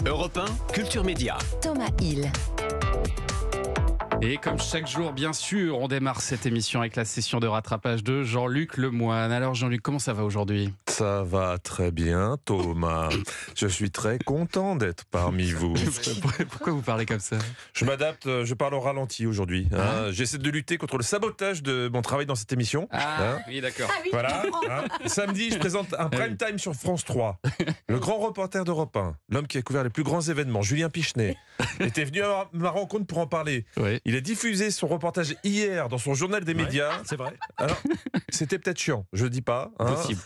Europe 1, Culture Média. Thomas Hill. Et comme chaque jour, bien sûr, on démarre cette émission avec la session de rattrapage de Jean-Luc Lemoine. Alors Jean-Luc, comment ça va aujourd'hui ? Ça va très bien, Thomas. Je suis très content d'être parmi vous. Pourquoi vous parlez comme ça ? Je m'adapte, je parle au ralenti aujourd'hui. J'essaie de lutter contre le sabotage de mon travail dans cette émission. Oui, d'accord. Voilà. Samedi, je présente un prime time sur France 3. Le grand reporter d'Europe 1, l'homme qui a couvert les plus grands événements, Julien Pichenet, était venu à ma rencontre pour en parler. Oui. Il a diffusé son reportage hier dans son journal des médias. C'est vrai. Alors, c'était peut-être chiant, je ne dis pas. Possible.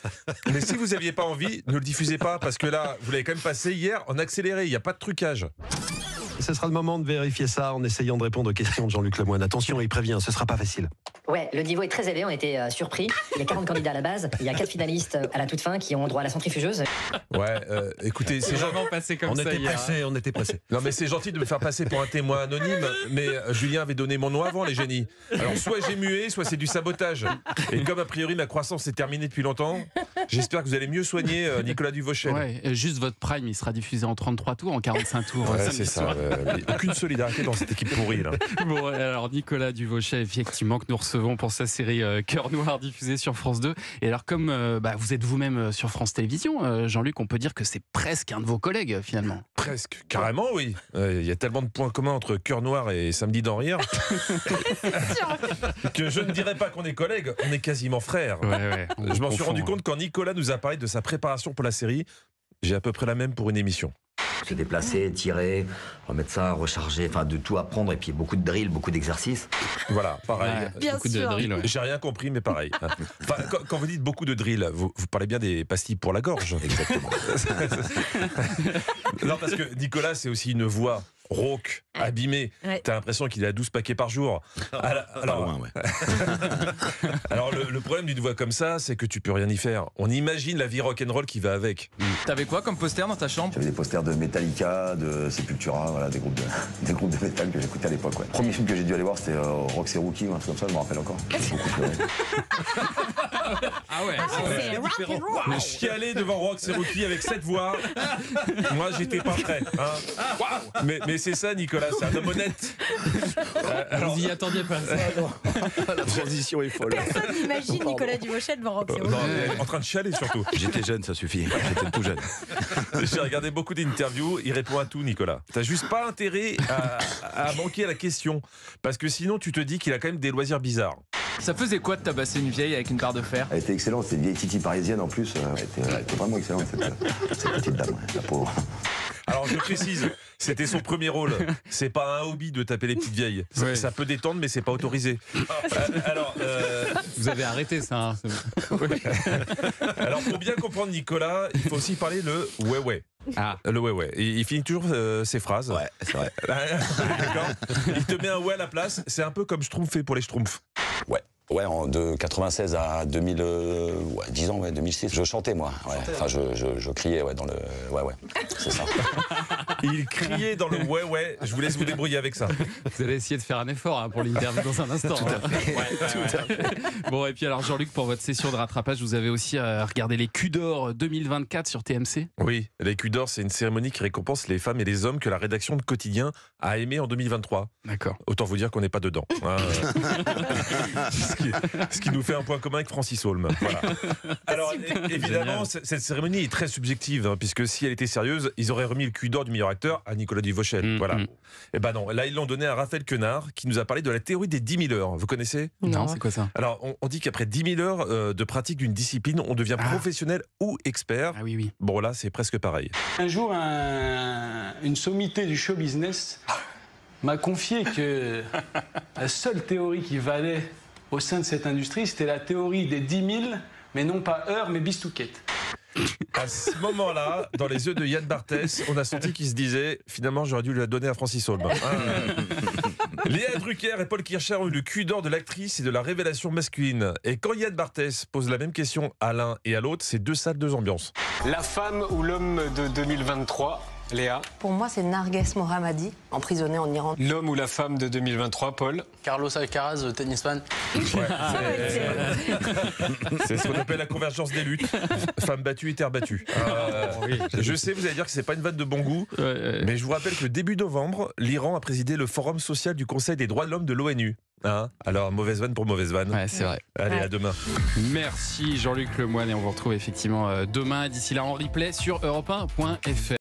Mais si vous n'aviez pas envie, ne le diffusez pas, parce que là, vous l'avez quand même passé hier en accéléré, il n'y a pas de trucage. Ce sera le moment de vérifier ça en essayant de répondre aux questions de Jean-Luc Lemoine. Attention, il prévient, ce sera pas facile. Ouais, le niveau est très élevé, on était surpris. Il y a 40 candidats à la base, il y a 4 finalistes à la toute fin qui ont droit à la centrifugeuse. Ouais, écoutez, C'est c'est vraiment passé comme On ça était hier. pressés, on était pressés. Non mais c'est gentil de me faire passer pour un témoin anonyme, mais Julien avait donné mon nom avant, les génies. Alors soit j'ai mué, soit c'est du sabotage. Et comme a priori ma croissance est terminée depuis longtemps, j'espère que vous allez mieux soigner Nicolas Duvauchel. Ouais, juste votre prime, il sera diffusé en 33 tours, en 45 tours. Ouais, samedi c'est ça. soir. Aucune solidarité dans cette équipe pourrie là. Bon, alors Nicolas Duvauchel, effectivement, que nous recevons pour sa série Cœur Noir diffusée sur France 2. Et alors, comme vous êtes vous-même sur France Télévisions, Jean-Luc, on peut dire que c'est presque un de vos collègues, finalement. Presque, carrément oui. Il y a tellement de points communs entre Cœur Noir et Samedi d'en rire que je ne dirais pas qu'on est collègues, on est quasiment frères. Ouais, Je m'en suis rendu compte quand Nicolas nous a parlé de sa préparation pour la série. J'ai à peu près la même pour une émission. Se déplacer, tirer, remettre ça, recharger, enfin de tout apprendre et puis beaucoup de drill, beaucoup d'exercices. Voilà, pareil. Ouais, beaucoup de drill, ouais. J'ai rien compris, mais pareil. Enfin, quand vous dites beaucoup de drill, vous parlez bien des pastilles pour la gorge. Exactement. Non, parce que Nicolas, c'est aussi une voix rauque, abîmée. Ouais. T'as l'impression qu'il est à 12 paquets par jour. Alors, alors le problème d'une voix comme ça, c'est que tu peux rien y faire. On imagine la vie rock'n'roll qui va avec. T'avais quoi comme poster dans ta chambre? J'avais des posters de Metallica, de Sepultura, voilà, des groupes de métal que j'écoutais à l'époque. Ouais. Le premier film que j'ai dû aller voir, c'était Roxy Rookie ou un truc comme ça, je me rappelle encore. J'ai beaucoup pleuré. Ah ouais, C'est rock and roll. Mais chialer devant Roxy Rookie avec cette voix, moi j'étais pas prêt. Mais c'est ça, Nicolas, c'est un homme honnête. Vous y attendiez pas. La transition est folle. Personne n'imagine Nicolas Duvauchel devant Roxy Non, en train de chialer surtout. J'étais jeune, ça suffit. J'étais tout jeune. J'ai regardé beaucoup d'interviews, il répond à tout, Nicolas. T'as juste pas intérêt à manquer à la question, parce que sinon tu te dis qu'il a quand même des loisirs bizarres. Ça faisait quoi de tabasser une vieille avec une barre de fer? Elle était excellente, c'était une vieille titi parisienne en plus. Elle était vraiment excellente, cette petite dame, ouais, la pauvre. Alors je précise, c'était son premier rôle. C'est pas un hobby de taper les petites vieilles. Ouais. Ça peut détendre, mais c'est pas autorisé. Vous avez arrêté ça. Alors pour bien comprendre Nicolas, il faut aussi parler le ouais. Ah. Le ouais. Et il finit toujours ses phrases. Ouais, c'est vrai. D'accord. Il te met un ouais à la place. C'est un peu comme Schtroumpf fait pour les Schtroumpfs. Ouais, de 96 à 2000, 10 ans, 2006, je chantais moi. Ouais. Enfin, je criais, dans le, ouais, c'est ça. Il criait dans le ouais. Je vous laisse vous débrouiller avec ça. Vous allez essayer de faire un effort pour l'interview dans un instant. Tout à fait. Bon, et puis alors Jean-Luc, pour votre session de rattrapage, vous avez aussi regardé les Culs d'Or 2024 sur TMC. Oui, les Culs d'Or, c'est une cérémonie qui récompense les femmes et les hommes que la rédaction de Quotidien a aimés en 2023. D'accord. Autant vous dire qu'on n'est pas dedans. Ce qui nous fait un point commun avec Francis Holm. Voilà. Alors évidemment, cette cérémonie est très subjective, puisque si elle était sérieuse, ils auraient remis le Cul d'Or du meilleur acteur à Nicolas Duvauchel. Voilà. Et ben non, là ils l'ont donné à Raphaël Quenard, qui nous a parlé de la théorie des 10 000 heures. Vous connaissez ? Non, c'est quoi ça ? Alors on dit qu'après 10 000 heures de pratique d'une discipline, on devient professionnel ou expert. Ah oui. Bon là, c'est presque pareil. Un jour, une sommité du show business m'a confié que la seule théorie qui valait au sein de cette industrie, c'était la théorie des 10 000, mais non pas heures, mais bistouquettes. À ce moment-là, dans les yeux de Yann Barthès, on a senti qu'il se disait finalement j'aurais dû la donner à Francis Holm. Léa Drucker et Paul Kircher ont eu le Cul d'Or de l'actrice et de la révélation masculine. Et quand Yann Barthès pose la même question à l'un et à l'autre, c'est deux salles, deux ambiances. La femme ou l'homme de 2023, Léa. Pour moi, c'est Narges Mohammadi, emprisonné en Iran. L'homme ou la femme de 2023, Paul. Carlos Alcaraz, tennisman. C'est ce qu'on appelle la convergence des luttes. Femme battue et terre battue. Je sais, vous allez dire que c'est pas une vanne de bon goût, mais je vous rappelle que le début novembre, l'Iran a présidé le Forum social du Conseil des droits de l'homme de l'ONU. Alors, mauvaise vanne pour mauvaise vanne. Ouais, c'est vrai. Allez, à demain. Merci Jean-Luc Lemoyne et on vous retrouve effectivement demain. D'ici là en replay sur europe1.fr.